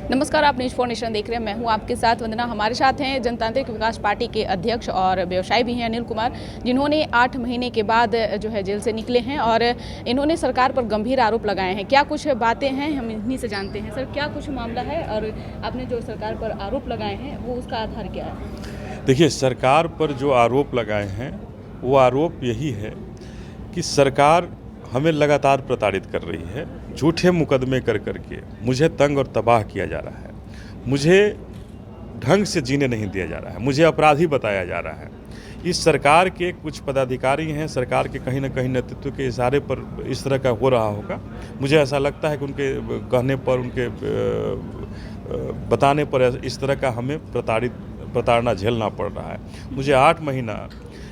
नमस्कार, आप news 4 nation देख रहे हैं। मैं हूं आपके साथ वंदना। हमारे साथ हैं जनतांत्रिक विकास पार्टी के अध्यक्ष और व्यवसायी भी हैं अनिल कुमार, जिन्होंने 8 महीने के बाद जो है जेल से निकले हैं और इन्होंने सरकार पर गंभीर आरोप लगाए हैं। क्या कुछ बातें हैं, हम इन्हीं से जानते हैं। सर, क्या कुछ मामला है और आपने जो सरकार पर आरोप लगाए हैं वो उसका आधार क्या है? देखिए, सरकार पर जो आरोप लगाए हैं वो आरोप यही है कि सरकार हमें लगातार प्रताड़ित कर रही है, झूठे मुकदमे कर करके मुझे तंग और तबाह किया जा रहा है, मुझे ढंग से जीने नहीं दिया जा रहा है, मुझे अपराधी बताया जा रहा है। इस सरकार के कुछ पदाधिकारी हैं, सरकार के कहीं ना कहीं नेतृत्व के इशारे पर इस तरह का हो रहा होगा। मुझे ऐसा लगता है कि उनके कहने पर, उनके बताने पर इस तरह का हमें प्रताड़ना झेलना पड़ रहा है। मुझे 8 महीना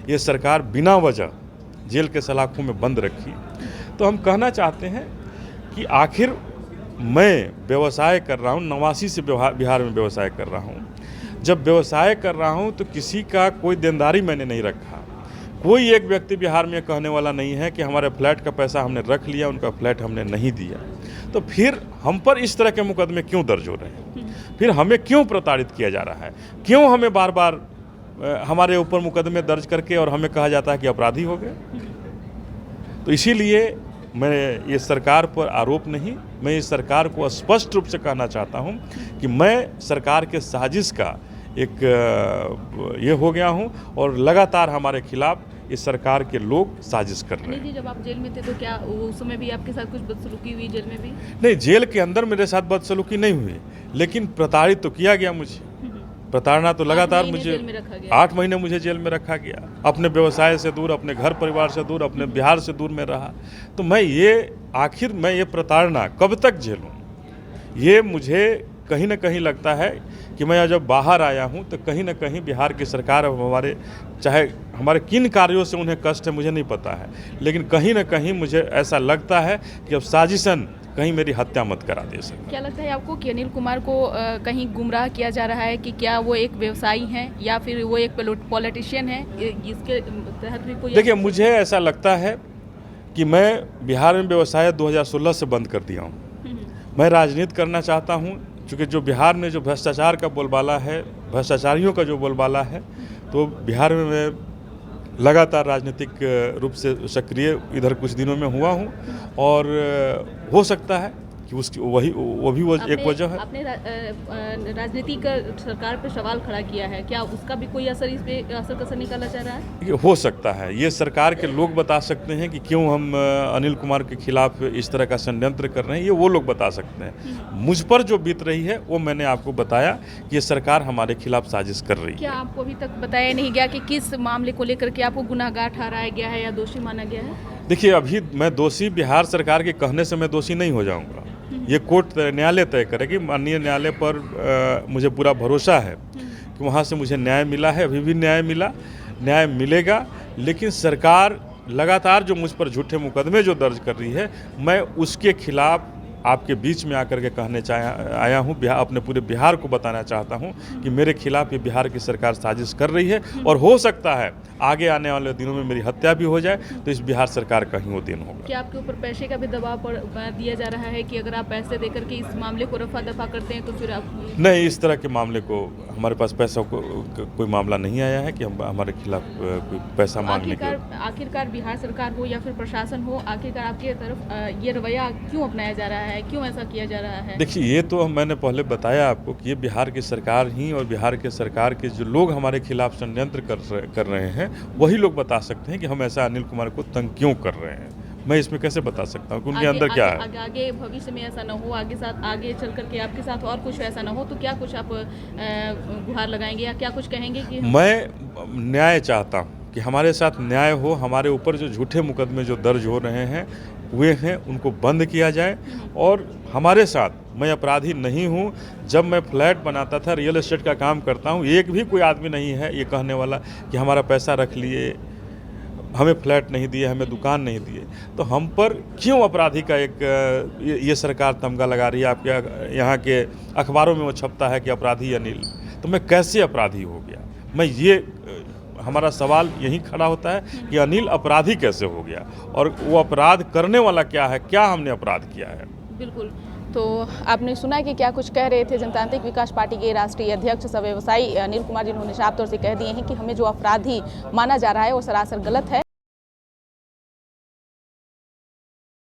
ये सरकार बिना वजह जेल के सलाखों में बंद रखी। तो हम कहना चाहते हैं कि आखिर मैं व्यवसाय कर रहा हूँ, 89 से बिहार में व्यवसाय कर रहा हूँ। जब व्यवसाय कर रहा हूँ तो किसी का कोई देनदारी मैंने नहीं रखा। कोई एक व्यक्ति बिहार में कहने वाला नहीं है कि हमारे फ्लैट का पैसा हमने रख लिया, उनका फ्लैट हमने नहीं दिया। तो फिर हम पर इस तरह के मुकदमे क्यों दर्ज हो रहे हैं? फिर हमें क्यों प्रताड़ित किया जा रहा है? क्यों हमें बार बार हमारे ऊपर मुकदमे दर्ज करके और हमें कहा जाता है कि अपराधी हो गए? तो इसीलिए मैं ये सरकार पर आरोप नहीं, मैं इस सरकार को स्पष्ट रूप से कहना चाहता हूं कि मैं सरकार के साजिश का एक ये हो गया हूं और लगातार हमारे खिलाफ इस सरकार के लोग साजिश कर रहे हैं। जी, जब आप जेल में थे तो क्या उस समय भी आपके साथ कुछ बदसलूकी हुई जेल में भी? नहीं, जेल के अंदर मेरे साथ बदसलूकी नहीं हुई, लेकिन प्रताड़ित तो किया गया मुझे। प्रताड़ना तो लगातार मुझे 8 महीने मुझे जेल में रखा गया, अपने व्यवसाय से दूर, अपने घर परिवार से दूर, अपने बिहार से दूर में रहा। तो मैं ये प्रताड़ना कब तक झेलूं? ये मुझे कहीं ना कहीं लगता है कि मैं जब बाहर आया हूं तो कहीं ना कहीं बिहार की सरकार चाहे हमारे किन कार्यों से उन्हें कष्ट है मुझे नहीं पता है, लेकिन कहीं ना कहीं मुझे ऐसा लगता है कि अब साजिशन कहीं मेरी हत्या मत करा दे सके। क्या लगता है आपको कि अनिल कुमार को कहीं गुमराह किया जा रहा है कि क्या वो एक व्यवसायी हैं या फिर वो एक पॉलिटिशियन है? इसके तहत भी कोई? देखिए, मुझे ऐसा लगता है कि मैं बिहार में व्यवसाय 2016 से बंद कर दिया हूँ। मैं राजनीति करना चाहता हूँ, क्योंकि जो बिहार में जो भ्रष्टाचार का बोलबाला है, भ्रष्टाचारियों का जो बोलबाला है, तो बिहार में मैं लगातार राजनीतिक रूप से सक्रिय इधर कुछ दिनों में हुआ हूं और हो सकता है कि उसकी वो भी एक वजह है। आपने राजनीति का सरकार पर सवाल खड़ा किया है, क्या उसका भी कोई असर इस पे असर कसर निकाला जा रहा है? हो सकता है, ये सरकार के लोग बता सकते हैं कि क्यों हम अनिल कुमार के खिलाफ इस तरह का षड्यंत्र कर रहे हैं, ये वो लोग बता सकते हैं। मुझ पर जो बीत रही है वो मैंने आपको बताया कि ये सरकार हमारे खिलाफ साजिश कर रही है। क्या आपको अभी तक बताया नहीं गया कि किस मामले को लेकर के आपको गुनाहगार ठहराया गया है या दोषी माना गया है? देखिए, अभी मैं दोषी, बिहार सरकार के कहने से मैं दोषी नहीं हो जाऊंगा। ये कोर्ट न्यायालय तय करेगी। माननीय न्यायालय पर मुझे पूरा भरोसा है कि वहाँ से मुझे न्याय मिला है, अभी भी न्याय मिलेगा। लेकिन सरकार लगातार जो मुझ पर झूठे मुकदमे जो दर्ज कर रही है, मैं उसके खिलाफ आपके बीच में आकर के कहने आया हूँ, अपने पूरे बिहार को बताना चाहता हूँ कि मेरे खिलाफ ये बिहार की सरकार साजिश कर रही है और हो सकता है आगे आने वाले दिनों में मेरी हत्या भी हो जाए, तो इस बिहार सरकार का ही वो दिन होगा। क्या आपके ऊपर पैसे का भी दबाव दिया जा रहा है कि अगर आप पैसे देकर के इस मामले को रफा दफा करते हैं तो फिर आप? नहीं, इस तरह के मामले को हमारे पास पैसा को कोई मामला नहीं आया है कि हमारे खिलाफ कोई पैसा मांगने के। आखिरकार बिहार सरकार हो या फिर प्रशासन हो, आखिरकार आपकी तरफ ये रवैया क्यों अपनाया जा रहा है, क्यों ऐसा किया जा रहा है? देखिए, ये तो मैंने पहले बताया आपको कि ये बिहार की सरकार ही और बिहार के सरकार के जो लोग हमारे खिलाफ षड्यंत्र कर रहे हैं वही लोग बता सकते हैं कि हम ऐसा अनिल कुमार को तंग क्यों कर रहे हैं। मैं इसमें कैसे बता सकता हूँ कि उनके अंदर क्या है? आगे भविष्य में ऐसा न हो, आगे चल करके आपके साथ और कुछ ऐसा न हो, तो क्या कुछ आप गुहार लगाएंगे या क्या कुछ कहेंगे? कि मैं न्याय चाहता हूँ कि हमारे साथ न्याय हो, हमारे ऊपर जो झूठे मुकदमे जो दर्ज हो रहे हैं हुए हैं उनको बंद किया जाए। और हमारे साथ, मैं अपराधी नहीं हूँ। जब मैं फ्लैट बनाता था, रियल एस्टेट का काम करता हूँ, एक भी कोई आदमी नहीं है ये कहने वाला कि हमारा पैसा रख लिए, हमें फ्लैट नहीं दिए, हमें दुकान नहीं दिए। तो हम पर क्यों अपराधी का एक ये सरकार तमगा लगा रही है? आपके यहाँ के अखबारों में वो छपता है कि अपराधी अनिल, तो मैं कैसे अपराधी हो गया? हमारा सवाल यही खड़ा होता है कि अनिल अपराधी कैसे हो गया और वो अपराध करने वाला क्या है, क्या हमने अपराध किया है? बिल्कुल। तो आपने सुना कि क्या कुछ कह रहे थे जनतांत्रिक विकास पार्टी के राष्ट्रीय अध्यक्ष सह व्यवसायी अनिल कुमार, जिन्होंने साफ तौर से कह दिए हैं कि हमें जो अपराधी माना जा रहा है वो सरासर गलत है।